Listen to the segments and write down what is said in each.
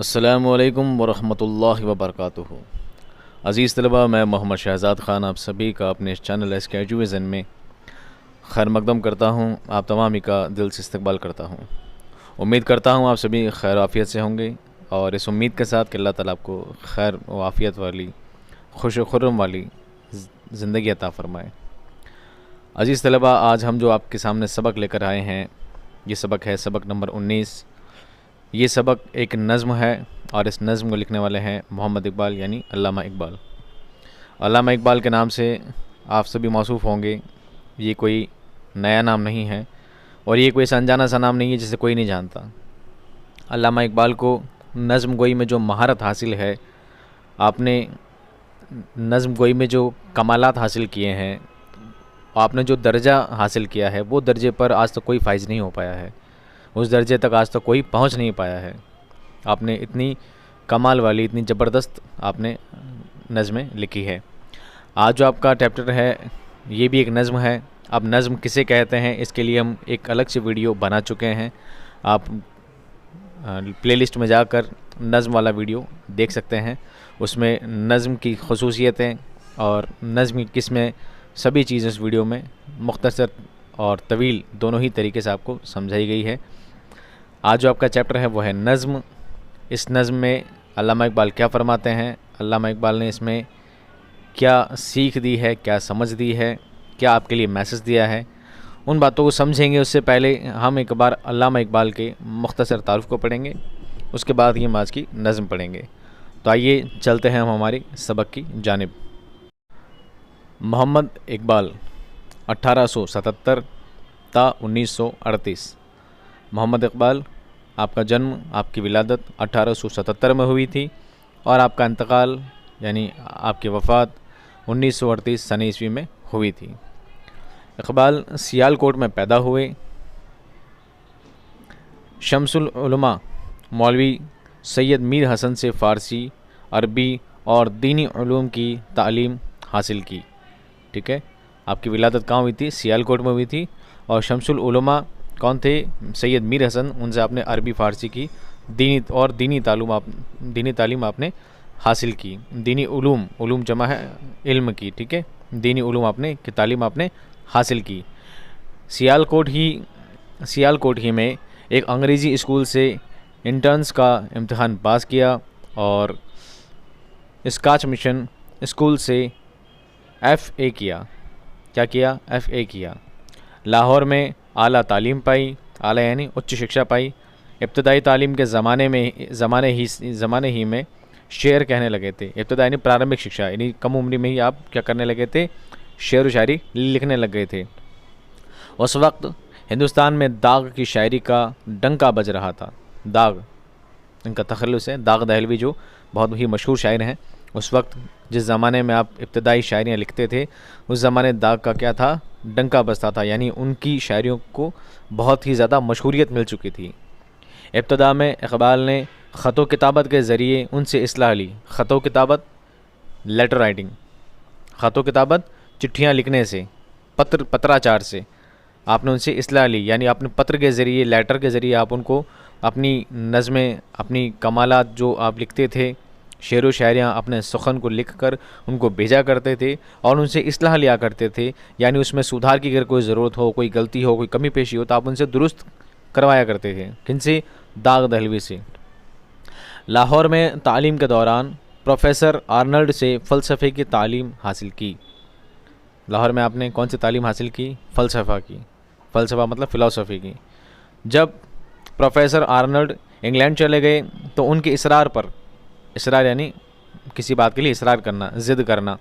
अस्सलामुअलैकुम वरहमतुल्लाहि वबरकातुहू। अज़ीज़ तलबा, मैं मोहम्मद शहज़ाद ख़ान आप सभी का अपने इस चैनल एसके एजुकेशन में खैर मकदम करता हूँ। आप तमाम ही का दिल से इस्तकबाल करता हूँ। उम्मीद करता हूँ आप सभी खैर आफ़ियत से होंगे और इस उम्मीद के साथ कि अल्लाह ताला आपको खैर व आफ़ियत वाली खुश व खुर्रम वाली ज़िंदगी अता फ़रमाए। अज़ीज़ तलबा, आज हम जो आपके सामने सबक लेकर आए हैं, ये सबक है सबक नंबर 19। ये सबक एक नज़्म है और इस नज़्म को लिखने वाले हैं मोहम्मद इकबाल यानी अल्लामा इकबाल। अल्लामा इकबाल के नाम से आप सभी मौसूफ़ होंगे। ये कोई नया नाम नहीं है और ये कोई अनजाना सा नाम नहीं है जिसे कोई नहीं जानता। अल्लामा इकबाल को नज़्म गोई में जो महारत हासिल है, आपने नज़्म गोई में जो कमालात हासिल किए हैं, आपने जो दर्जा हासिल किया है, वो दर्जे पर आज तक कोई फाइज़ नहीं हो पाया है। उस दर्जे तक आज तक कोई पहुंच नहीं पाया है। आपने इतनी कमाल वाली, इतनी ज़बरदस्त आपने नज़में लिखी है। आज जो आपका चैप्टर है ये भी एक नज़म है। अब नज़म किसे कहते हैं, इसके लिए हम एक अलग से वीडियो बना चुके हैं। आप प्लेलिस्ट में जाकर नज़म वाला वीडियो देख सकते हैं। उसमें नज़म की ख़ुसूसियतें और नज़म की किस्में सभी चीज़ें उस वीडियो में मुख्तसर और तवील दोनों ही तरीके से आपको समझाई गई है। आज जो आपका चैप्टर है वो है नज़्म। इस नज़्म में अल्लामा इकबाल क्या फ़रमाते हैं, अल्लामा इकबाल ने इसमें क्या सीख दी है, क्या समझ दी है, क्या आपके लिए मैसेज दिया है, उन बातों को समझेंगे। उससे पहले हम एक बार अल्लामा इकबाल के मुख्तसर तारुफ़ को पढ़ेंगे, उसके बाद ये आज की नज़्म पढ़ेंगे। तो आइए चलते हैं हम हमारी सबक की जानिब। मोहम्मद इकबाल 1877 ता 1938। मोहम्मद इकबाल, आपका जन्म, आपकी विलादत 1877 में हुई थी और आपका इंतकाल यानी आपकी वफ़ात 1938 सन ईस्वी में हुई थी। इकबाल सियालकोट में पैदा हुए। शम्सुल उलमा मौलवी सैयद मीर हसन से फ़ारसी, अरबी और दीनी उलूम की तालीम हासिल की। ठीक है, आपकी विलादत कहाँ हुई थी? सियालकोट में हुई थी। और शम्सुल उलमा कौन थे? सैयद मीर हसन। उनसे आपने अरबी फ़ारसी की दीनी तालीम आपने हासिल की। दीनी उलूम जमा है इल्म की। ठीक है, दीनी उलूम आपने की तालीम आपने हासिल की। सियालकोट ही में एक अंग्रेज़ी स्कूल से इंटर्न्स का इम्तिहान पास किया और स्कॉच मिशन स्कूल से FA किया। क्या किया? FA किया। लाहौर में आला तालीम पाई, आला यानी उच्च शिक्षा पाई। इब्तदाई तालीम के ज़माने ही में शेर कहने लगे थे। इब्तदाई यानी प्रारंभिक शिक्षा, यानी कम उम्र में ही आप क्या करने लगे थे? शेर व शायरी लिखने लग गए थे। उस वक्त हिंदुस्तान में दाग की शायरी का डंका बज रहा था। दाग, इनका तखल्लुस है, दाग दहलवी जो बहुत ही मशहूर शायर हैं। उस वक्त जिस ज़माने में आप इब्तदाई शायरियाँ लिखते थे, उस ज़माने दाग का क्या था? डंका बजता था, यानी उनकी शायरियों को बहुत ही ज़्यादा मशहूरियत मिल चुकी थी। इब्तदा में इकबाल ने ख़तो किताबत के ज़रिए उनसे इस्लाह ली। ख़तो किताबत लेटर राइटिंग, ख़तो किताबत चिट्ठियाँ लिखने से, पत्राचार से आपने उनसे इस्लाह ली, यानी आपने पत्र के ज़रिए, लेटर के ज़रिए आप उनको अपनी नज़में, अपनी कमालात जो आप लिखते थे, शेर व शायरियाँ अपने सुखन को लिख कर उनको भेजा करते थे और उनसे इस्लाह लिया करते थे। यानी उसमें सुधार की अगर कोई ज़रूरत हो, कोई गलती हो, कोई कमी पेशी हो, तो आप उनसे दुरुस्त करवाया करते थे। किनसे? दाग दहलवी से। लाहौर में तालीम के दौरान प्रोफेसर आर्नल्ड से फ़लसफ़े की तालीम हासिल की। लाहौर में आपने कौन सी तालीम हासिल की? फ़लसफ़ा की। फ़लसफ़ा मतलब फ़िलासफ़ी की। जब प्रोफेसर आर्नल्ड इंग्लैंड चले गए तो उनके इसरार यानी किसी बात के लिए इसरार करना, ज़िद करना,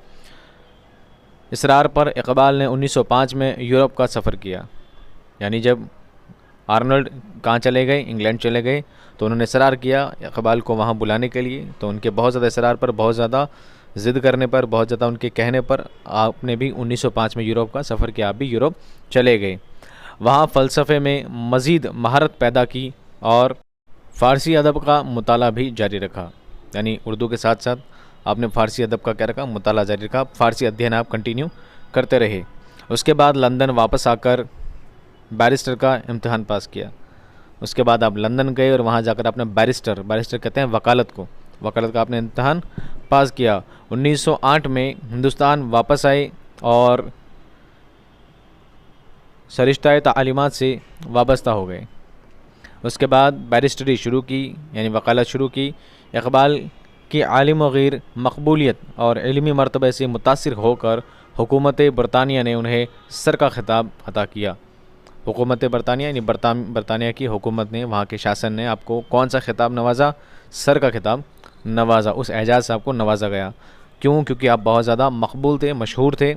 इसरार पर इकबाल ने 1905 में यूरोप का सफ़र किया। यानी जब आर्नल्ड कहाँ चले गए? इंग्लैंड चले गए, तो उन्होंने इसरार किया इकबाल को वहाँ बुलाने के लिए। तो उनके बहुत ज़्यादा इसरार पर, बहुत ज़्यादा ज़िद करने पर, बहुत ज़्यादा उनके कहने पर आपने भी 1905 में यूरोप का सफ़र किया। आप भी यूरोप चले गए। वहाँ फ़लसफ़े में मज़ीद महारत पैदा की और फ़ारसी अदब का मुताला भी जारी रखा। यानी उर्दू के साथ साथ आपने फ़ारसी अदब का क्या रखा? मुताला जारी रखा। फ़ारसी अध्ययन आप कंटिन्यू करते रहे। उसके बाद लंदन वापस आकर बैरिस्टर का इम्तिहान पास किया। उसके बाद आप लंदन गए और वहाँ जाकर आपने बैरिस्टर कहते हैं वकालत का आपने इम्तहान पास किया। 1908 में हिंदुस्तान वापस आए और सरिश्ता तालीमात से वाबस्ता हो गए। उसके बाद बैरिस्टरी शुरू की, यानी वकालत शुरू की। इकबाल की आलिम व गैर मकबूलियत और इल्मी मर्तबे से मुतासिर होकर हुकूमत बरतानिया ने उन्हें सर का खिताब अता किया। हुकूमत बरतानिया यानी बरतानिया की हुकूमत ने, वहाँ के शासन ने आपको कौन सा खिताब नवाजा? सर का खिताब नवाजा। उस एजाज़ से आपको नवाजा गया। क्यों? क्योंकि आप बहुत ज़्यादा मकबूल थे, मशहूर थे।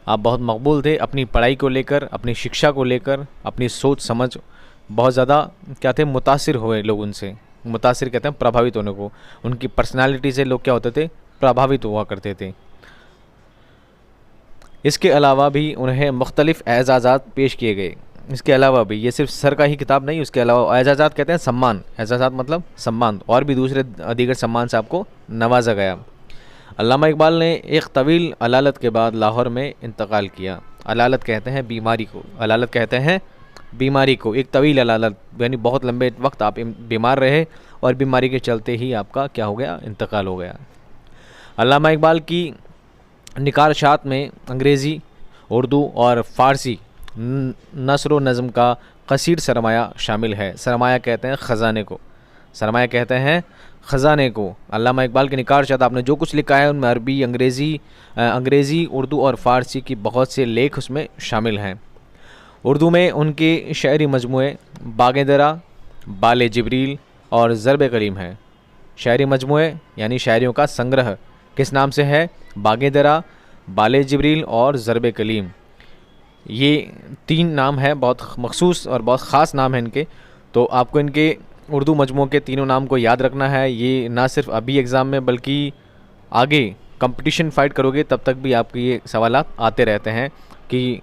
आप बहुत मकबूल थे अपनी पढ़ाई को लेकर, अपनी शिक्षा को लेकर, अपनी सोच समझ बहुत ज़्यादा क्या थे, मुतासिर हुए लोग उनसे। मुतासिर कहते हैं प्रभावित होने को। उनकी पर्सनालिटी से लोग क्या होते थे? प्रभावित हुआ करते थे। इसके अलावा भी उन्हें मुख्तलिफ़ एजाज़ात पेश किए गए। इसके अलावा भी, ये सिर्फ सर का ही किताब नहीं, उसके अलावा एजाज़ात कहते हैं सम्मान। एजाज़ात मतलब सम्मान, और भी दूसरे दीगर सम्मान से आपको नवाजा गया। अल्लामा इकबाल ने एक तवील अलालत के बाद लाहौर में इंतकाल किया। अलालत कहते हैं बीमारी को, अलालत कहते हैं बीमारी को। एक तवील अलालत यानी बहुत लंबे वक्त आप बीमार रहे और बीमारी के चलते ही आपका क्या हो गया? इंतकाल हो गया। अल्लामा इकबाल की निकारशात में अंग्रेज़ी, उर्दू और फ़ारसी नस्र व नज़म का कसीर सरमाया शामिल है। सरमाया कहते हैं ख़ज़ाने को, सरमाया कहते हैं ख़ज़ाने को। अल्लामा इकबाल के निकारशात आपने जो कुछ लिखा है उनमें अरबी, अंग्रेज़ी, उर्दू और फ़ारसी की बहुत से लेख उसमें शामिल हैं। उर्दू में उनके शायरी मजमूए बाग़-ए-दरा, बाल-ए-जिब्रील और ज़र्ब-ए-कलीम हैं। शायरी मजमूए यानी शायरियों का संग्रह किस नाम से है? बाग़-ए-दरा, बाल-ए-जिब्रील और ज़र्ब-ए-कलीम। ये 3 नाम है, बहुत मखसूस और बहुत ख़ास नाम है इनके। तो आपको इनके उर्दू मजमूओं के तीनों नाम को याद रखना है। ये ना सिर्फ अभी एग्ज़ाम में बल्कि आगे कंपटीशन फ़ाइट करोगे तब तक भी आपके ये सवालात आते रहते हैं कि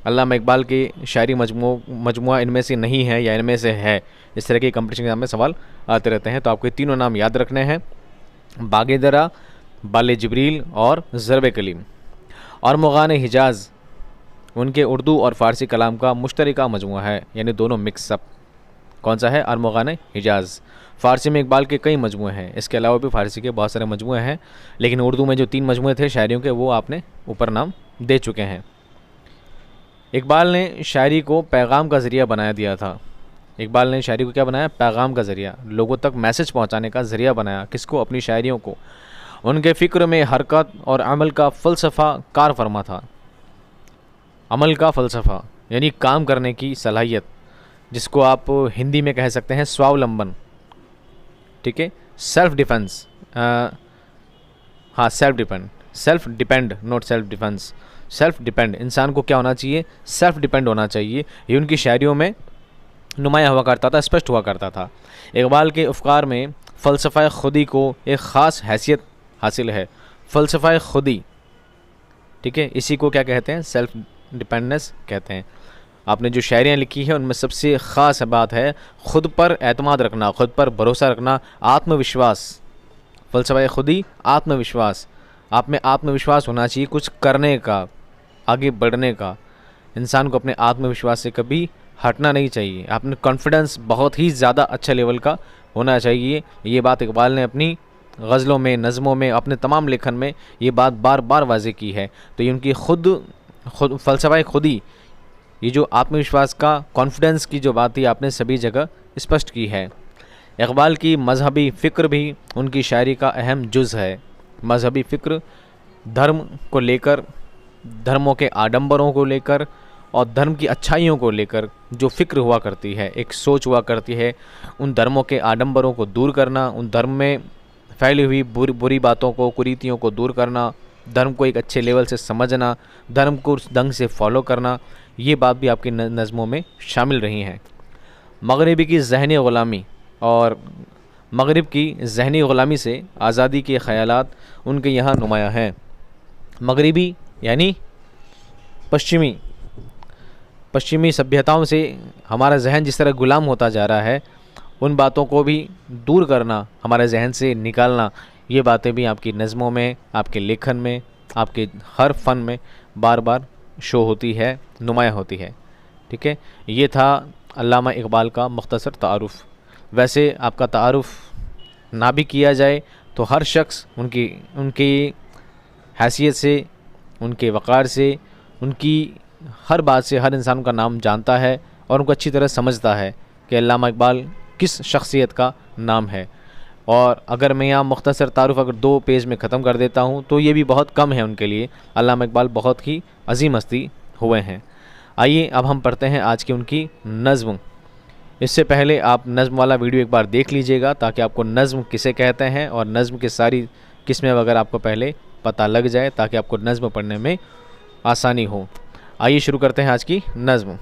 अल्लामा इकबाल के शायरी मजमुआ इनमें से नहीं है या इनमें से है। इस तरह के कंपटीशन एग्ज़ाम में सवाल आते रहते हैं। तो आपको ये तीनों नाम याद रखने हैं, बाग़-ए-दरा, बाल-ए-जिब्रील और ज़र्ब-ए-कलीम। और मुग़ान हिजाज़ उनके उर्दू और फ़ारसी कलाम का मुश्तरका मजमुआ है, यानी दोनों मिक्सअप। कौन सा है? अरमुग़ान हिजाज़। फ़ारसी में इकबाल के कई मजमुए हैं, इसके अलावा भी फ़ारसी के बहुत सारे मजमुए हैं, लेकिन उर्दू में जो 3 मजमुए थे शायरियों के वो आपने ऊपर नाम दे चुके हैं। इकबाल ने शायरी को पैगाम का ज़रिया बना दिया था। इकबाल ने शायरी को क्या बनाया? पैगाम का ज़रिया, लोगों तक मैसेज पहुँचाने का ज़रिया बनाया। किसको? अपनी शायरियों को। उनके फ़िक्र में हरकत और अमल का फ़लसफ़ा कार फरमा था। अमल का फ़लसफ़ा यानी काम करने की सलाहियत, जिसको आप हिंदी में कह सकते हैं स्वावलंबन। ठीक है, सेल्फ डिफेंस, हाँ self depend not self defence, self depend. इंसान को क्या होना चाहिए? सेल्फ डिपेंड होना चाहिए। ये उनकी शायरियों में नुमाया हुआ करता था, स्पष्ट हुआ करता था। इकबाल के अफ़कार में फ़लसफ़ा खुदी को एक ख़ास हैसियत हासिल है। फ़लसफ़ा खुदी, ठीक है, इसी को क्या कहते हैं? सेल्फ डिपेंडेंस कहते हैं। आपने जो शायरियाँ लिखी है उनमें सबसे ख़ास बात है ख़ुद पर एतमाद रखना, ख़ुद पर भरोसा रखना, आत्मविश्वास। फ़लसफ़ा खुदी, आत्मविश्वास। आप में आत्मविश्वास होना चाहिए कुछ करने का, आगे बढ़ने का। इंसान को अपने आत्मविश्वास से कभी हटना नहीं चाहिए। आपने कॉन्फिडेंस बहुत ही ज़्यादा अच्छे लेवल का होना चाहिए। ये बात इकबाल ने अपनी गज़लों में, नज़मों में, अपने तमाम लेखन में ये बात बार बार वाज़े की है। तो ये उनकी खुद फ़लसफ़ा खुदी, ये जो आत्मविश्वास का, कॉन्फिडेंस की जो बात थी, आपने सभी जगह स्पष्ट की है। इकबाल की मजहबी फ़िक्र भी उनकी शायरी का अहम जुज़ है। मजहबी फ़िक्र धर्म को लेकर, धर्मों के आडंबरों को लेकर और धर्म की अच्छाइयों को लेकर जो फ़िक्र हुआ करती है, एक सोच हुआ करती है, उन धर्मों के आडंबरों को दूर करना, उन धर्म में फैली हुई बुरी बातों को, कुरीतियों को दूर करना, धर्म को एक अच्छे लेवल से समझना, धर्म को उस ढंग से फॉलो करना, ये बात भी आपकी नज़मों में शामिल रही हैं। मगरिबी की ज़हनी ग़ुलामी और मगरिब की ज़हनी ग़ुलामी से आज़ादी के ख़यालात उनके यहाँ नुमाया हैं। मगरिबी यानी पश्चिमी सभ्यताओं से हमारा जहन जिस तरह ग़ुलाम होता जा रहा है, उन बातों को भी दूर करना, हमारे जहन से निकालना, ये बातें भी आपकी नज़मों में, आपके लेखन में, आपके हर फ़न में बार बार शो होती है, नुमाया होती है। ठीक है, ये था अल्लामा इकबाल का मुख्तसर तारुफ़। वैसे आपका तारुफ़ ना भी किया जाए तो हर शख्स उनकी उनकी हैसियत से, उनके वक़ार से, उनकी हर बात से हर इंसान का नाम जानता है और उनको अच्छी तरह समझता है कि अल्लामा इकबाल किस शख्सियत का नाम है। और अगर मैं यहाँ मुख्तसर तारुफ़ अगर 2 पेज में ख़त्म कर देता हूँ तो ये भी बहुत कम है उनके लिए। अल्लामा इकबाल बहुत ही अज़ीम हस्ती हुए हैं। आइए अब हम पढ़ते हैं आज की उनकी नज़्म। इससे पहले आप नज़्म वाला वीडियो एक बार देख लीजिएगा ताकि आपको नज़्म किसे कहते हैं और नज़्म की सारी किस्में वगैरह आपको पहले पता लग जाए ताकि आपको नज़्म पढ़ने में आसानी हो। आइए शुरू करते हैं आज की नज़्म।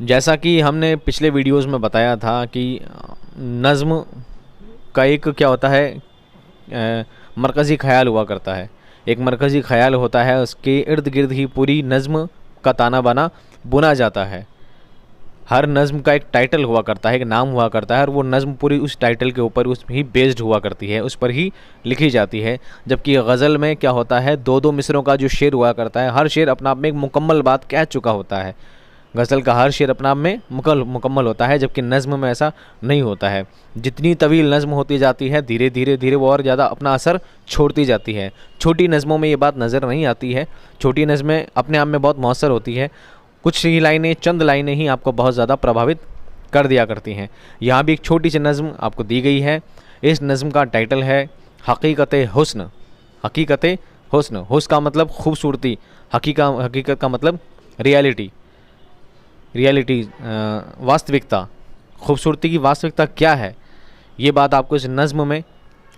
जैसा कि हमने पिछले वीडियोज़ में बताया था कि नज़्म का एक क्या होता है, मरकज़ी ख़याल हुआ करता है। एक मरकज़ी ख़याल होता है, उसके इर्द गिर्द ही पूरी नज़्म का ताना बाना बुना जाता है। हर नज़्म का एक टाइटल हुआ करता है, एक नाम हुआ करता है और वो नज़्म पूरी उस टाइटल के ऊपर उस ही बेस्ड हुआ करती है, उस पर ही लिखी जाती है। जबकि गज़ल में क्या होता है, 2-2 मिसरों का जो शेर हुआ करता है, हर शेर अपना आप में एक मुकम्मल बात कह चुका होता है। गज़ल का हर शेर अपना आप में मुकम्मल होता है, जबकि नज़्म में ऐसा नहीं होता है। जितनी तवील नज़्म होती जाती है धीरे धीरे धीरे वो और ज़्यादा अपना असर छोड़ती जाती है। छोटी नज़मों में ये बात नज़र नहीं आती है। छोटी नज़में अपने आप में बहुत मौसर होती है। कुछ ही लाइनें, चंद लाइनें ही आपको बहुत ज़्यादा प्रभावित कर दिया करती हैं। यहाँ भी एक छोटी सी नज़्म आपको दी गई है। इस नज़्म का टाइटल है हकीकत हुस्न। हकीकत हुस्न, हुस्न का मतलब खूबसूरती, हकीकत का मतलब रियलिटी, वास्तविकता। खूबसूरती की वास्तविकता क्या है, ये बात आपको इस नज़्म में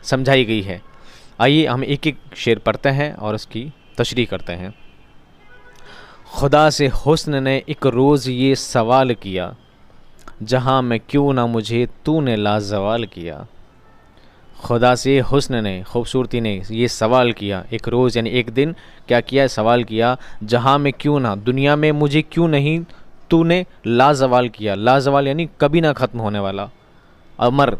समझाई गई है। आइए हम एक एक शेर पढ़ते हैं और उसकी तशरीह करते हैं। खुदा से हुस्न ने एक रोज़ ये सवाल किया, जहाँ मैं क्यों ना मुझे तूने लाजवाल किया। खुदा से हुस्न ने, खूबसूरती ने ये सवाल किया, एक रोज़ यानी एक दिन क्या किया, सवाल किया, जहाँ मैं क्यों ना, दुनिया में मुझे क्यों नहीं तूने लाजवाल किया। लाजवाल यानी कभी ना ख़त्म होने वाला, अमर।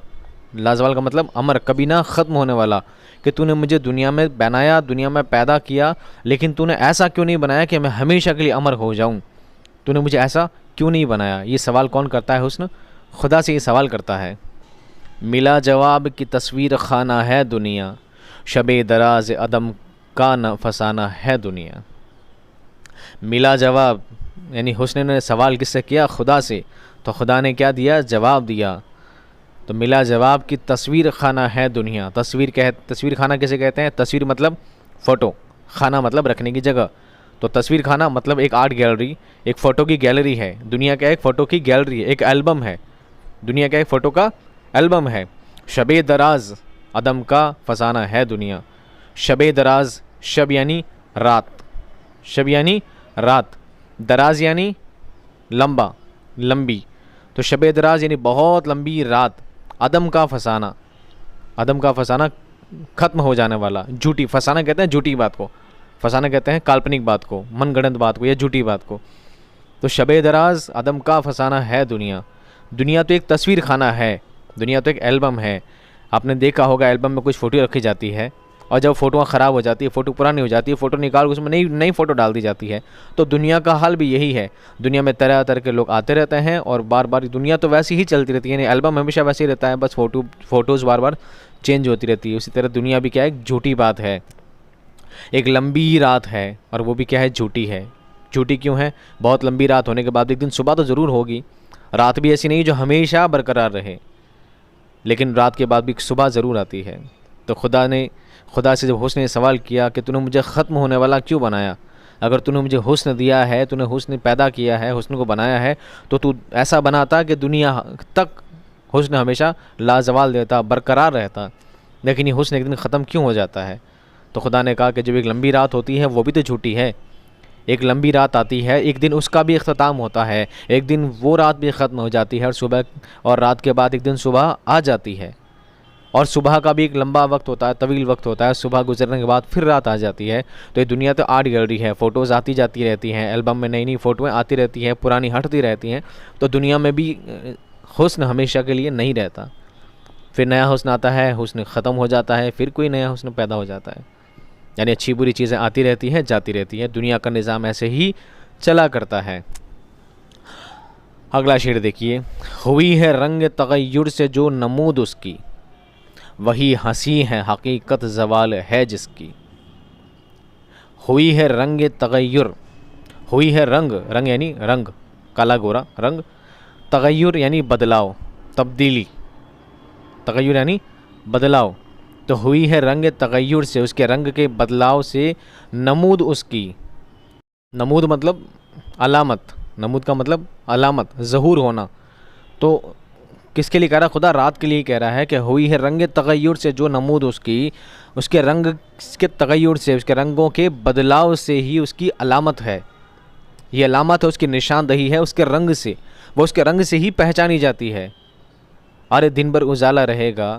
लाजवाल का मतलब अमर, कभी ना ख़त्म होने वाला। कि तूने मुझे दुनिया में बनाया, दुनिया में पैदा किया, लेकिन तूने ऐसा क्यों नहीं बनाया कि मैं हमेशा के लिए अमर हो जाऊं। तूने मुझे ऐसा क्यों नहीं बनाया। ये सवाल कौन करता है? हुस्न खुदा से ये सवाल करता है। मिला जवाब की तस्वीर खाना है दुनिया, शबे दराज अदम का न फसाना है दुनिया। मिला जवाब यानी हुस्न ने सवाल किससे किया? खुदा से। तो खुदा ने क्या दिया? जवाब दिया। तो मिला जवाब की तस्वीर खाना है दुनिया। तस्वीर खाना किसे कहते हैं? तस्वीर मतलब फ़ोटो, खाना मतलब रखने की जगह। तो तस्वीर खाना मतलब एक आर्ट गैलरी, एक फ़ोटो की गैलरी है। दुनिया का एक फ़ोटो की गैलरी है, एक एल्बम है। दुनिया का एक फ़ोटो का एल्बम है। शबे दराज अदम का फसाना है दुनिया। शबे दराज, शब यानी रात, शब यानी रात, दराज यानी लंबा, लंबी। तो शबे दराज यानी बहुत लंबी रात। अदम का फसाना, अदम का फसाना ख़त्म हो जाने वाला। झूठी, फसाना कहते हैं झूठी बात को, फसाना कहते हैं काल्पनिक बात को, मनगढ़ंत बात को या झूठी बात को। तो शबे दराज अदम का फसाना है दुनिया। दुनिया तो एक तस्वीर खाना है, दुनिया तो एक एल्बम है। आपने देखा होगा एल्बम में कुछ फ़ोटो रखी जाती है और जब फ़ोटो ख़राब हो जाती है, फ़ोटो पुरानी हो जाती है, फ़ोटो निकाल उसमें नई फ़ोटो डाल दी जाती है। तो दुनिया का हाल भी यही है। दुनिया में तरह तरह के लोग आते रहते हैं और बार बार दुनिया तो वैसी ही चलती रहती है। यानी एल्बम हमेशा वैसे ही रहता है, बस फ़ोटोज़ बार बार चेंज होती रहती है। उसी तरह दुनिया भी क्या है? एक झूठी बात है, एक लंबी रात है और वो भी क्या है? झूठी है। झूठी क्यों है? बहुत लंबी रात होने के बाद एक दिन सुबह तो ज़रूर होगी। रात भी ऐसी नहीं जो हमेशा बरकरार रहे, लेकिन रात के बाद भी सुबह ज़रूर आती है। तो खुदा से जब हुस्न ने सवाल किया कि तूने मुझे ख़त्म होने वाला क्यों बनाया। अगर तूने मुझे हुस्न दिया है, तूने हुस्न पैदा किया है, हुस्न को बनाया है, तो तू ऐसा बनाता कि दुनिया तक हुस्न हमेशा लाजवाल देता, बरकरार रहता। लेकिन ये हुस्न एक दिन ख़त्म क्यों हो जाता है? तो खुदा ने कहा कि जब एक लंबी रात होती है वो भी तो झूठी है। एक लंबी रात आती है, एक दिन उसका भी इख्तिताम होता है, एक दिन वो रात भी ख़त्म हो जाती है और सुबह और रात के बाद एक दिन सुबह आ जाती है। और सुबह का भी एक लंबा वक्त होता है, तवील वक्त होता है। सुबह गुजरने के बाद फिर रात आ जाती है। तो ये दुनिया तो आर्ट गैलरी है, फ़ोटोज़ आती जाती रहती हैं, एल्बम में नई नई फ़ोटोएँ आती रहती हैं, पुरानी हटती रहती हैं। तो दुनिया में भी हुस्न हमेशा के लिए नहीं रहता। फिर नया हुस्न आता है, हुस्न ख़त्म हो जाता है, फिर कोई नया हुस्न पैदा हो जाता है। यानी अच्छी बुरी चीज़ें आती रहती हैं, जाती रहती हैं। दुनिया का निज़ाम ऐसे ही चला करता है। अगला शेर देखिए, हुई है रंग तगय्युर से जो नमूद उसकी, वही हंसी है हकीकत ज़वाल है जिसकी। हुई है रंग तगय्युर, हुई है रंग, रंग यानी रंग, काला गोरा रंग, तगय्युर यानी बदलाव, तब्दीली, तगय्युर यानी बदलाव। तो हुई है रंग तगय्युर से, उसके रंग के बदलाव से, नमूद उसकी, नमूद मतलब अलामत, नमूद का मतलब अलामत, ज़हूर होना। तो किसके लिए कह रहा है? खुदा रात के लिए कह रहा है कि हुई है रंग तगय्युर से जो नमूद उसकी, उसके रंग के तगय्युर से, उसके रंगों के बदलाव से ही उसकी अलामत है। ये अलामत है, उसकी निशानदही है उसके रंग से, वो उसके रंग से ही पहचानी जाती है। अरे दिन भर उजाला रहेगा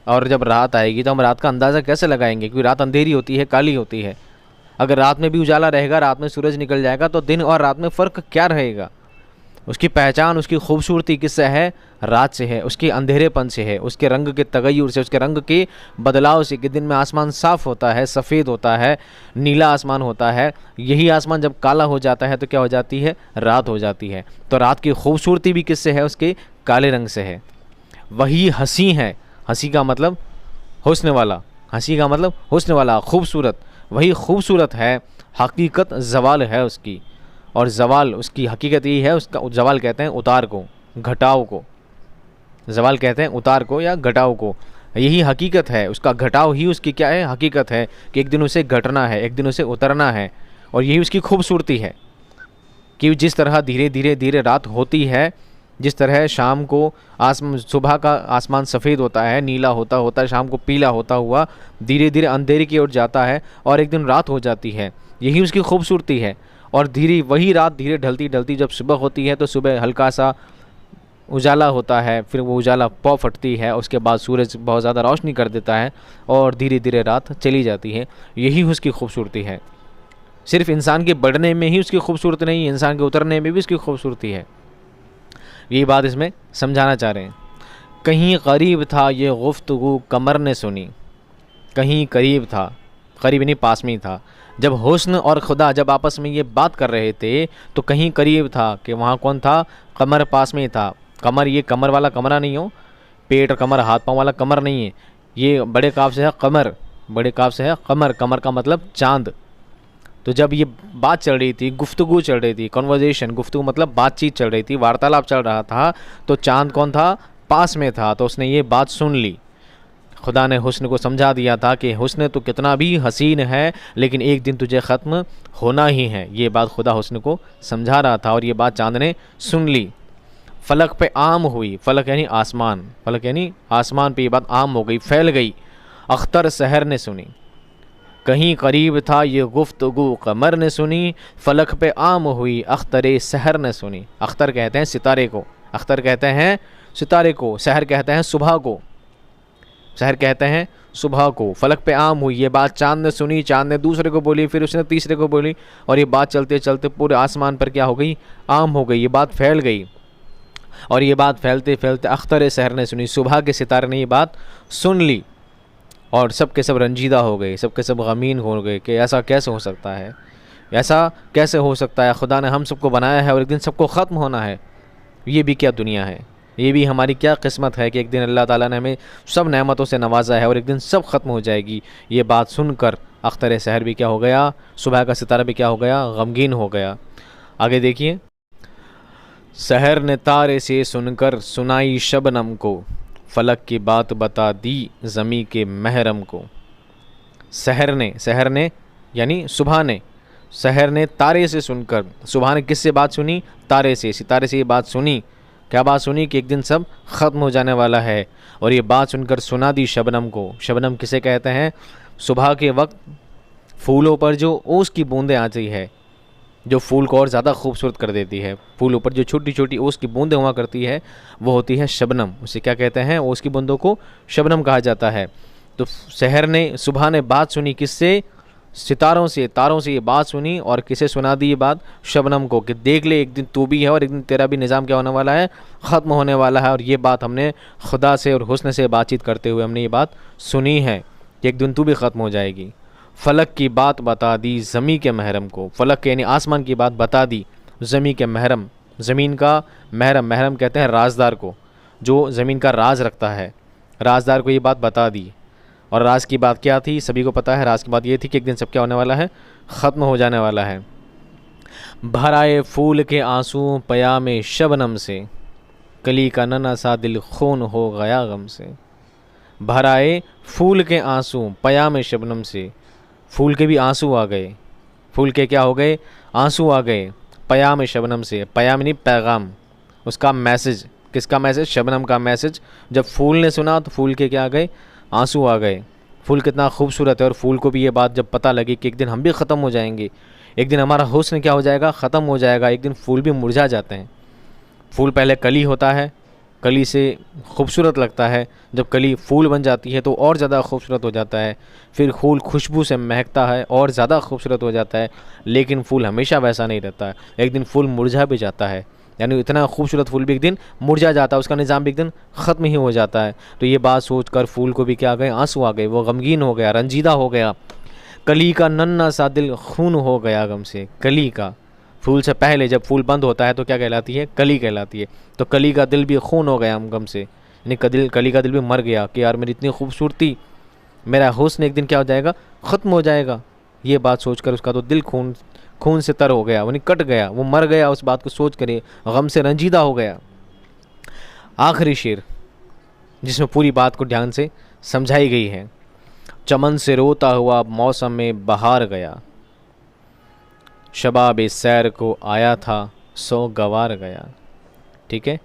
और जब रात आएगी तो हम रात का अंदाज़ा कैसे लगाएंगे? क्योंकि रात अंधेरी होती है, काली होती है। अगर रात में भी उजाला रहेगा, रात में सूरज निकल जाएगा, तो दिन और रात में फ़र्क क्या रहेगा? उसकी पहचान, उसकी खूबसूरती किससे है? रात से है, उसके अंधेरेपन से है, उसके रंग के तगय्युर से, उसके रंग के बदलाव से। कि दिन में आसमान साफ़ होता है, सफ़ेद होता है, नीला आसमान होता है। यही आसमान जब काला हो जाता है तो क्या हो जाती है? रात हो जाती है। तो रात की खूबसूरती भी किससे है? उसके काले रंग से है। वही हंसी है, हंसी का मतलब हुस्न वाला, हंसी का मतलब हुस्न वाला, खूबसूरत, वही खूबसूरत है, हकीकत ज़वाल है उसकी। और ज़वाल, उसकी हकीकत यही है, उसका ज़वाल कहते हैं उतार को, घटाव को, ज़वाल कहते हैं उतार को या घटाव को। यही हकीकत है, उसका घटाव ही उसकी क्या है? हकीकत है कि एक दिन उसे घटना है, एक दिन उसे उतरना है। और यही उसकी खूबसूरती है कि जिस तरह धीरे धीरे धीरे रात होती है, जिस तरह शाम को सुबह का आसमान सफ़ेद होता है, नीला होता होता है, शाम को पीला होता हुआ धीरे धीरे अंधेरे की ओर जाता है और एक दिन रात हो जाती है। यही उसकी खूबसूरती है। और धीरे वही रात धीरे ढलती ढलती जब सुबह होती है तो सुबह हल्का सा उजाला होता है, फिर वो उजाला पौ फटती है, उसके बाद सूरज बहुत ज़्यादा रोशनी कर देता है और धीरे धीरे रात चली जाती है। यही उसकी खूबसूरती है। सिर्फ इंसान के बढ़ने में ही उसकी खूबसूरती नहीं, इंसान के उतरने में भी उसकी खूबसूरती है। यही बात इसमें समझाना चाह रहे हैं। कहीं करीब था ये गुफ्तगू कमर ने सुनी, कहीं करीब था, करीब नहीं पास में ही था। जब हुस्न और खुदा जब आपस में ये बात कर रहे थे तो कहीं करीब था कि वहाँ कौन था? कमर पास में ही था। कमर, ये कमर वाला कमरा नहीं हो, पेट और कमर हाथ पाँव वाला कमर नहीं है। ये बड़े काफ से है कमर, बड़े काफ से है कमर, कमर का मतलब चाँद। तो जब ये बात चल रही थी, गुफ्तगू चल रही थी, कन्वर्जेशन, गुफ्तगू मतलब बातचीत चल रही थी, वार्तालाप चल रहा था, तो चाँद कौन था? पास में था। तो उसने ये बात सुन ली। खुदा ने हुस्न को समझा दिया था कि हुस्न तो कितना भी हसीन है लेकिन एक दिन तुझे ख़त्म होना ही है। ये बात खुदा हुस्न को समझा रहा था और ये बात चाँद ने सुन ली। फ़लक पे आम हुई, फ़लक यानी आसमान, फ़लक यानी आसमान पे ये बात आम हो गई, फैल गई। अख्तर सहर ने सुनी, कहीं करीब था ये गुफ्तगू कमर ने सुनी, फ़लक पे आम हुई अख्तर सहर ने सुनी। अख्तर कहते हैं सितारे को, अख्तर कहते हैं सितारे को, सहर कहते हैं सुबह को, सहर कहते हैं सुबह को। फ़लक पे आम हुई, ये बात चाँद ने सुनी, चाँद ने दूसरे को बोली, फिर उसने तीसरे को बोली और ये बात चलते चलते पूरे आसमान पर क्या हो गई? आम हो गई, ये बात फैल गई। और ये बात फैलते फैलते अख्तर सहर ने सुनी, सुबह के सितारे ने ये बात सुन ली और सब के सब रंजीदा हो गए, सब के सब गमीन हो गए कि ऐसा कैसे हो सकता है, ऐसा कैसे हो सकता है? खुदा ने हम सबको बनाया है और एक दिन सबको ख़त्म होना है। ये भी क्या दुनिया है, ये भी हमारी क्या किस्मत है कि एक दिन अल्लाह ताला ने हमें सब नेमतों से नवाजा है और एक दिन सब ख़त्म हो जाएगी। ये बात सुनकर अख्तर सहर भी क्या हो गया? सुबह का सितारा भी क्या हो गया? गमगीन हो गया। आगे देखिए, सहर ने तारे से सुनकर सुनाई शबनम को, फ़लक की बात बता दी ज़मी के महरम को। सहर ने यानी सुबह ने, सहर ने तारे से सुनकर, सुबह ने किससे बात सुनी? तारे से, सितारे से ये बात सुनी। क्या बात सुनी? कि एक दिन सब ख़त्म हो जाने वाला है। और ये बात सुनकर सुना दी शबनम को। शबनम किसे कहते हैं? सुबह के वक्त फूलों पर जो ओस की बूंदें आती है, जो फूल को और ज़्यादा खूबसूरत कर देती है। फूलों पर जो छोटी छोटी ओस की बूंदें हुआ करती है वो होती है शबनम। उसे क्या कहते हैं? ओस की बूंदों को शबनम कहा जाता है। तो सहर ने, सुबह ने बात सुनी किससे? सितारों से, तारों से ये बात सुनी। और किसे सुना दी ये बात? शबनम को, कि देख ले एक दिन तू भी है और एक दिन तेरा भी निज़ाम क्या होने वाला है? ख़त्म होने वाला है। और ये बात हमने खुदा से और हुस्न से बातचीत करते हुए हमने ये बात सुनी है कि एक दिन तू भी ख़त्म हो जाएगी। फ़लक की बात बता दी ज़मी के महरम को, फ़लक यानी आसमान की बात बता दी ज़मी के महरम, ज़मीन का महरम, महरम कहते हैं राजदार को, जो ज़मीन का राज रखता है, राजदार को ये बात बता दी। और राज की बात क्या थी, सभी को पता है। राज की बात ये थी कि एक दिन सब क्या होने वाला है, ख़त्म हो जाने वाला है। भर आए फूल के आंसू पयामे शबनम से, कली का नन्हा सा दिल खून हो गया गम से। भर आए फूल के आंसू पयामे शबनम से, फूल के भी आंसू आ गए, फूल के क्या हो गए, आंसू आ गए। पयाम शबनम से, पयाम नहीं पैगाम, उसका मैसेज, किसका मैसेज, शबनम का मैसेज। जब फूल ने सुना तो फूल के क्या आ गए, आंसू आ गए। फूल कितना खूबसूरत है, और फूल को भी ये बात जब पता लगी कि एक दिन हम भी ख़त्म हो जाएंगे, एक दिन हमारा हुस्न क्या हो जाएगा, ख़त्म हो जाएगा, एक दिन फूल भी मुरझा जाते हैं। फूल पहले कली होता है, कली से खूबसूरत लगता है, जब कली फूल बन जाती है तो और ज़्यादा खूबसूरत हो जाता है। फिर फूल खुशबू से महकता है और ज़्यादा खूबसूरत हो जाता है। लेकिन फूल हमेशा वैसा नहीं रहता है, एक दिन फूल मुरझा भी जाता है, यानी इतना खूबसूरत फूल भी एक दिन मुरझा जाता है, उसका निज़ाम भी एक दिन ख़त्म ही हो जाता है। तो ये बात सोच कर फूल को भी क्या आ गए, आंसू आ गए, वो गमगीन हो गया, रंजीदा हो गया। कली का नन्हा सा दिल खून हो गया गम से, कली का, फूल से पहले जब फूल बंद होता है तो क्या कहलाती है, कली कहलाती है। तो कली का दिल भी खून हो गया गम से, यानी कली का दिल भी मर गया कि यार मेरी इतनी खूबसूरती, मेरा हुस्न एक दिन क्या हो जाएगा, ख़त्म हो जाएगा। ये बात सोचकर उसका तो दिल खून से तर हो गया, यानी कट गया, वो मर गया उस बात को सोच कर, गम से रंजीदा हो गया। आखिरी शेर जिसमें पूरी बात को ध्यान से समझाई गई है। चमन से रोता हुआ मौसम में बहार गया, शबाब सैर को आया था सो गवार गया। ठीक है,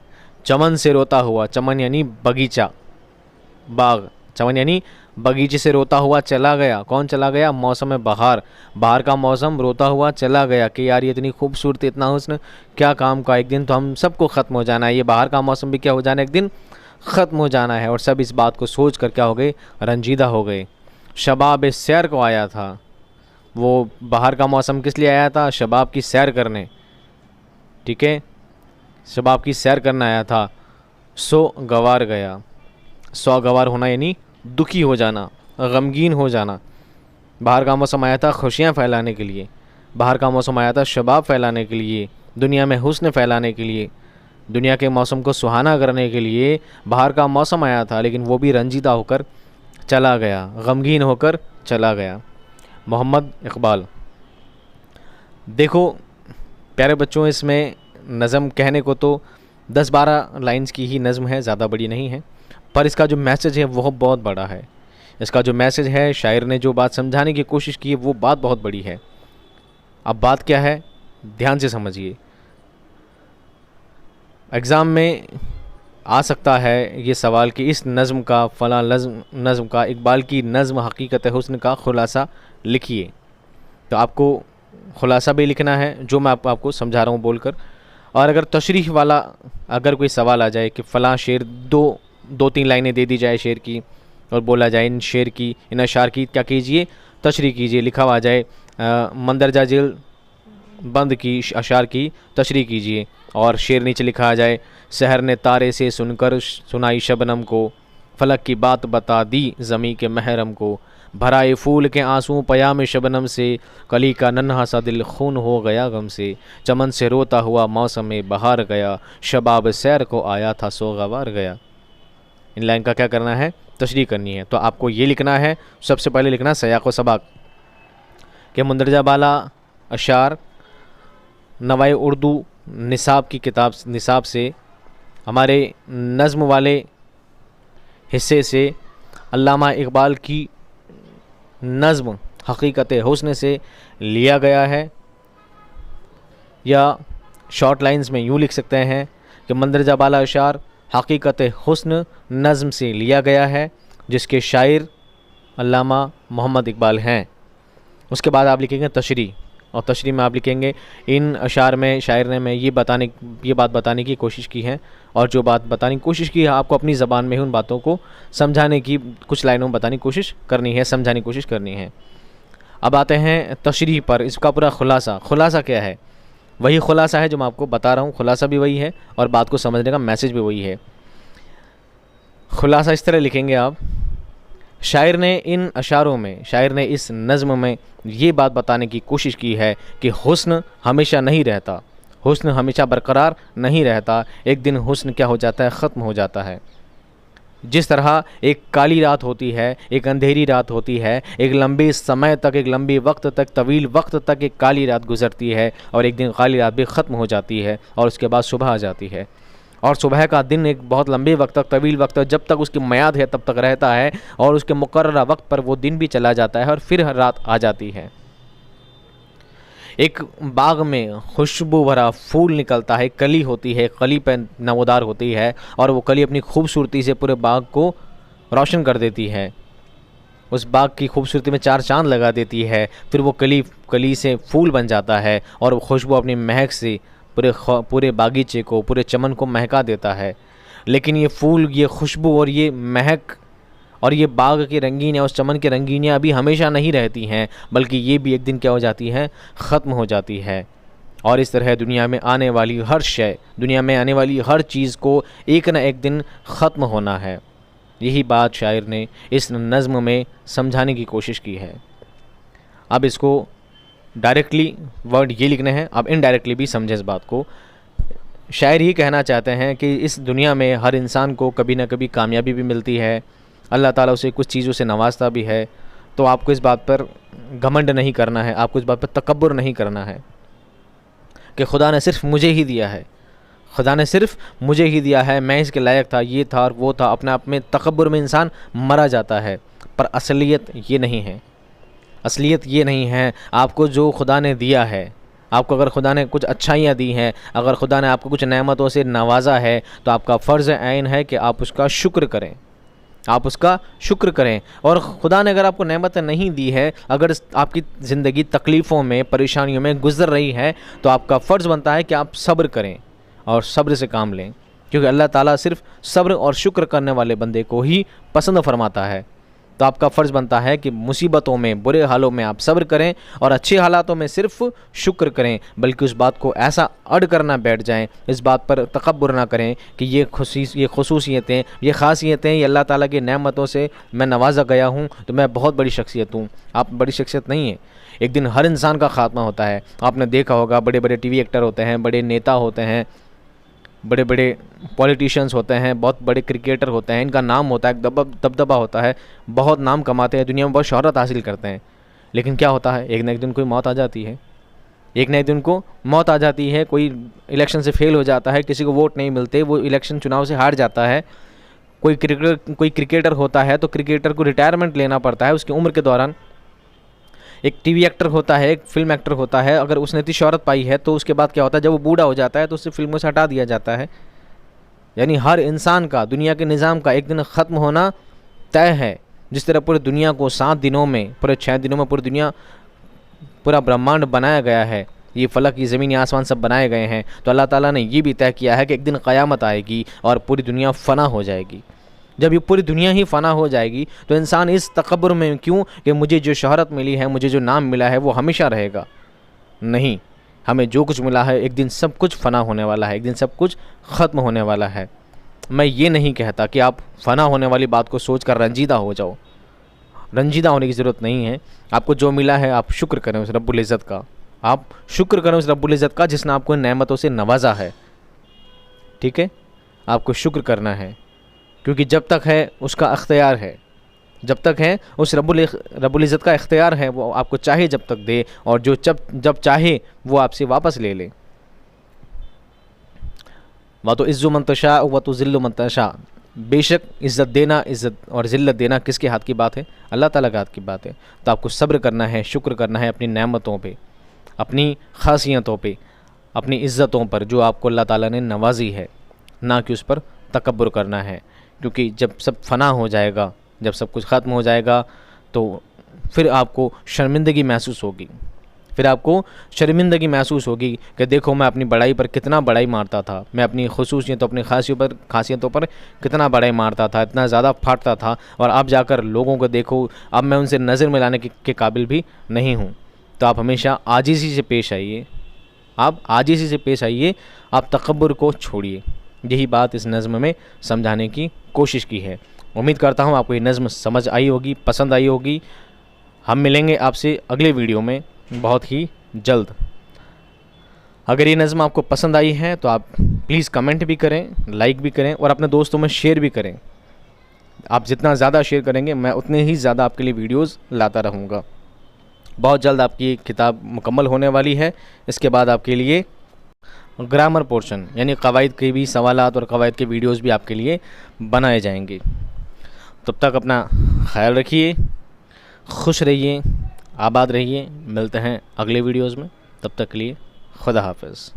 चमन से रोता हुआ, चमन यानी बगीचा, बाग, चमन यानी बगीचे से रोता हुआ चला गया। कौन चला गया, मौसम में बहार, बाहर का मौसम, रोता हुआ चला गया कि यार ये इतनी खूबसूरती, इतना हुस्न क्या काम का, एक दिन तो हम सबको ख़त्म हो जाना है, ये बाहर का मौसम भी क्या हो जाना है, एक दिन ख़त्म हो जाना है। और सब इस बात को सोच कर क्या हो गए, रंजीदा हो गए। शबाब सैर को आया था, वो बाहर का मौसम किस लिए आया था, शबाब की सैर करने। ठीक है, शबाब की सैर करना आया था। सो गवार गया, सो गवार होना यानी दुखी हो जाना, गमगीन हो जाना। बाहर का मौसम आया था खुशियाँ फैलाने के लिए, बाहर का मौसम आया था शबाब फैलाने के लिए, दुनिया में हुस्न फैलाने के लिए, दुनिया के मौसम को सुहाना करने के लिए बाहर का मौसम आया था, लेकिन वो भी रंजीदा होकर चला गया, गमगीन होकर चला गया। मोहम्मद इकबाल। देखो प्यारे बच्चों, इसमें नज़म कहने को तो 10-12 लाइंस की ही नज़म है, ज़्यादा बड़ी नहीं है, पर इसका जो मैसेज है वो बहुत बड़ा है। इसका जो मैसेज है, शायर ने जो बात समझाने की कोशिश की है वो बात बहुत बड़ी है। अब बात क्या है, ध्यान से समझिए। एग्ज़ाम में आ सकता है ये सवाल कि इस नज़म का, फ़लाँ नज़म का, इकबाल की नज़म हकीकत हुस्न का ख़ुलासा लिखिए। तो आपको ख़ुलासा भी लिखना है जो मैं आपको समझा रहा हूँ बोलकर। और अगर तशरीह वाला अगर कोई सवाल आ जाए कि फ़लाँ शेर, दो तीन लाइनें दे दी जाए शेर की और बोला जाए इन शेर की, इन अशार की क्या कीजिए, तशरीह कीजिए, लिखा हुआ जाए मंदरजा जेल बंद की अशार की तशरीह कीजिए, और शेर नीचे लिखा आ जाए, सहर ने तारे से सुनकर सुनाई शबनम को, फलक की बात बता दी ज़मी के महरम को, भराए फूल के आंसू पयाम शबनम से, कली का नन्हा सा दिल खून हो गया गम से, चमन से रोता हुआ मौसम में बहार गया, शबाब सैर को आया था सो गवार गया। इन लाइन का क्या करना है, तशरीह करनी है। तो आपको ये लिखना है, सबसे पहले लिखना सयाक़ व सबाक़ के मंदरजा बाला अशार नवाए उर्दू निसाब की किताब, निसाब से हमारे नज़्म वाले हिस्से से अल्लामा इकबाल की नज़्म हकीकत हुस्न से लिया गया है। या शॉर्ट लाइंस में यूँ लिख सकते हैं कि मंदरजा बाला अशार हकीकत हुस्न नज़्म से लिया गया है, जिसके शायर अल्लामा मोहम्मद इकबाल हैं। उसके बाद आप लिखेंगे तशरीह, और तशरीह में आप लिखेंगे इन अशार में शायर ने ये बात बताने की कोशिश की है, और जो बात बताने की कोशिश की है आपको अपनी ज़बान में ही उन बातों को समझाने की, कुछ लाइनों में बताने की कोशिश करनी है, समझाने की कोशिश करनी है। अब आते हैं तशरीह पर। इसका पूरा खुलासा क्या है, वही खुलासा है जो मैं आपको बता रहा हूँ, खुलासा भी वही है और बात को समझने का मैसेज भी वही है। खुलासा इस तरह लिखेंगे आप, शायर ने इन अशारों में, शायर ने इस नज़्म में ये बात बताने की कोशिश की है कि हुस्न हमेशा नहीं रहता, हुस्न हमेशा बरकरार नहीं रहता, एक दिन हुस्न क्या हो जाता है, ख़त्म हो जाता है। जिस तरह एक काली रात होती है, एक अंधेरी रात होती है, एक लंबे समय तक, एक लंबे वक्त तक, तवील वक्त तक एक काली रात गुजरती है और एक दिन काली रात भी ख़त्म हो जाती है और उसके बाद सुबह आ जाती है। और सुबह का दिन एक बहुत लंबे वक्त तक, तवील वक्त तक, जब तक उसकी मियाद है तब तक रहता है और उसके मुकर्ररा वक्त पर वो दिन भी चला जाता है और फिर रात आ जाती है। एक बाग में खुशबू भरा फूल निकलता है, कली होती है, कली पे नमोदार होती है और वो कली अपनी खूबसूरती से पूरे बाग को रोशन कर देती है। उस बाग की खूबसूरती में चार चांद लगा देती है। फिर वो कली से फूल बन जाता है और वो खुशबू अपनी महक से पूरे बागीचे को, पूरे चमन को महका देता है। लेकिन ये फूल, ये खुशबू और ये महक और ये बाग की रंगीन या उस चमन की रंगीनियाँ अभी हमेशा नहीं रहती हैं, बल्कि ये भी एक दिन क्या हो जाती हैं, ख़त्म हो जाती है। और इस तरह दुनिया में आने वाली हर शय, दुनिया में आने वाली हर चीज़ को एक न एक दिन ख़त्म होना है। यही बात शायर ने इस नज़्म में समझाने की कोशिश की है। अब इसको डायरेक्टली वर्ड ये लिखने हैं, अब इनडायरेक्टली भी समझे इस बात को। शायर ये कहना चाहते हैं कि इस दुनिया में हर इंसान को कभी ना कभी कामयाबी भी मिलती है, अल्लाह ताला उसे कुछ चीज़ों से नवाजता भी है। तो आपको इस बात पर घमंड नहीं करना है, आपको इस बात पर तकब्बुर नहीं करना है कि खुदा ने सिर्फ मुझे ही दिया है, खुदा ने सिर्फ मुझे ही दिया है, मैं इसके लायक था, ये था और वो था। अपने आप में तकब्बुर में इंसान मरा जाता है। पर असलियत ये नहीं है, असलियत ये नहीं है। आपको जो खुदा ने दिया है, आपको अगर खुदा ने कुछ अच्छाइयाँ दी हैं, अगर खुदा ने आपको कुछ नेमतों से नवाजा है, तो आपका फ़र्ज़ ऐन है कि आप उसका शुक्र करें, आप उसका शुक्र करें। और खुदा ने अगर आपको नेमत नहीं दी है, अगर आपकी ज़िंदगी तकलीफ़ों में, परेशानियों में गुज़र रही है, तो आपका फ़र्ज़ बनता है कि आप सब्र करें और सब्र से काम लें, क्योंकि अल्लाह ताला सिर्फ़ सब्र और शुक्र करने वाले बंदे को ही पसंद फरमाता है। तो आपका फ़र्ज़ बनता है कि मुसीबतों में, बुरे हालों में आप सब्र करें और अच्छे हालातों में सिर्फ़ शुक्र करें, बल्कि उस बात को ऐसा अड़ करना बैठ जाएं, इस बात पर तकब्बुर ना करें कि ये खुसूसियतें, ये ख़ासियतें, ये अल्लाह ताला की नेमतों से मैं नवाजा गया हूँ तो मैं बहुत बड़ी शख्सियत हूँ। आप बड़ी शख्सियत नहीं है। एक दिन हर इंसान का ख़ात्मा होता है। आपने देखा होगा, बड़े बड़े टीवी एक्टर होते हैं, बड़े नेता होते हैं, बड़े बड़े पॉलिटिशियंस होते हैं, बहुत बड़े क्रिकेटर होते हैं, इनका नाम होता है, दबदबा होता है, बहुत नाम कमाते हैं, दुनिया में बहुत शोहरत हासिल करते हैं। लेकिन क्या होता है, एक न एक दिन कोई मौत आ जाती है, एक न एक दिन को मौत आ जाती है। कोई इलेक्शन से फेल हो जाता है, किसी को वोट नहीं मिलते, वो इलेक्शन चुनाव से हार जाता है। कोई क्रिकेटर होता है तो क्रिकेटर को रिटायरमेंट लेना पड़ता है उसकी उम्र के दौरान। एक टीवी एक्टर होता है, एक फिल्म एक्टर होता है, अगर उसने इतनी शोहरत पाई है तो उसके बाद क्या होता है, जब वो बूढ़ा हो जाता है तो उससे फिल्मों से हटा दिया जाता है। यानी हर इंसान का, दुनिया के निज़ाम का एक दिन ख़त्म होना तय है। जिस तरह पूरी दुनिया को 7 दिनों में, पूरे 6 दिनों में पूरी दुनिया, पूरा ब्रह्मांड बनाया गया है, ये फलक, ये ज़मीन, ये आसमान सब बनाए गए हैं, तो अल्लाह ताला ने ये भी तय किया है कि एक दिन क़यामत आएगी और पूरी दुनिया फ़ना हो जाएगी। जब ये पूरी दुनिया ही फ़ना हो जाएगी तो इंसान इस तकब्बुर में क्यों कि मुझे जो शोहरत मिली है, मुझे जो नाम मिला है वो हमेशा रहेगा। नहीं, हमें जो कुछ मिला है एक दिन सब कुछ फ़ना होने वाला है, एक दिन सब कुछ ख़त्म होने वाला है। मैं ये नहीं कहता कि आप फ़ना होने वाली बात को सोच कर रंजीदा हो जाओ, रंजीदा होने की ज़रूरत नहीं है। आपको जो मिला है आप शुक्र करें उस रब्बुल इज़्ज़त का, आप शुक्र करें उस रब्बुल इज़्ज़त का जिसने आपको नेमतों से नवाजा है। ठीक है, आपको शुक्र करना है, क्योंकि जब तक है उसका अख्तियार है, जब तक है उस रब्बुल इज़्ज़त का इख्तियार है, वो आपको चाहे जब तक दे और जो जब चाहे वो आपसे वापस ले ले। व तो इज़्ज़ु मन तशा व तो ज़िल्लु मन तशा, बेशक इज़्ज़त देना, इज़्ज़त और ज़िल्लत देना किसके हाथ की बात है, अल्लाह ताला के हाथ की बात है। तो आपको सब्र करना है, शुक्र करना है अपनी नेमतों पे, अपनी ख़ासियतों पे, अपनी इज़्ज़तों पर जो आपको अल्लाह ताला ने नवाजी है, ना कि उस पर तकब्बुर करना है। क्योंकि जब सब फ़ना हो जाएगा, जब सब कुछ ख़त्म हो जाएगा तो फिर आपको शर्मिंदगी महसूस होगी, फिर आपको शर्मिंदगी महसूस होगी कि देखो मैं अपनी बड़ाई पर कितना बड़ाई मारता था, मैं अपनी खुसूसियतों, अपनी खासियतों पर कितना बड़ाई मारता था, इतना ज़्यादा फाटता था, और अब जाकर लोगों को देखो अब मैं उनसे नज़र मिलाने के काबिल भी नहीं हूँ। तो आप हमेशा आजिज़ी से पेश आइए, आप आजिज़ी से पेश आइए, आप तकब्बुर को छोड़िए। यही बात इस नज़्म में समझाने की कोशिश की है। उम्मीद करता हूँ आपको ये नज़्म समझ आई होगी, पसंद आई होगी। हम मिलेंगे आपसे अगले वीडियो में बहुत ही जल्द। अगर ये नज़्म आपको पसंद आई है तो आप प्लीज़ कमेंट भी करें, लाइक भी करें और अपने दोस्तों में शेयर भी करें। आप जितना ज़्यादा शेयर करेंगे मैं उतने ही ज़्यादा आपके लिए वीडियोस लाता रहूँगा। बहुत जल्द आपकी किताब मुकम्मल होने वाली है। इसके बाद आपके लिए ग्रामर पोर्शन यानी क़वाइद के भी सवालात और क़वाइद के वीडियोस भी आपके लिए बनाए जाएंगे। तब तक अपना ख्याल रखिए, खुश रहिए, आबाद रहिए। मिलते हैं अगले वीडियोस में, तब तक के लिए खुदा हाफ़िज़।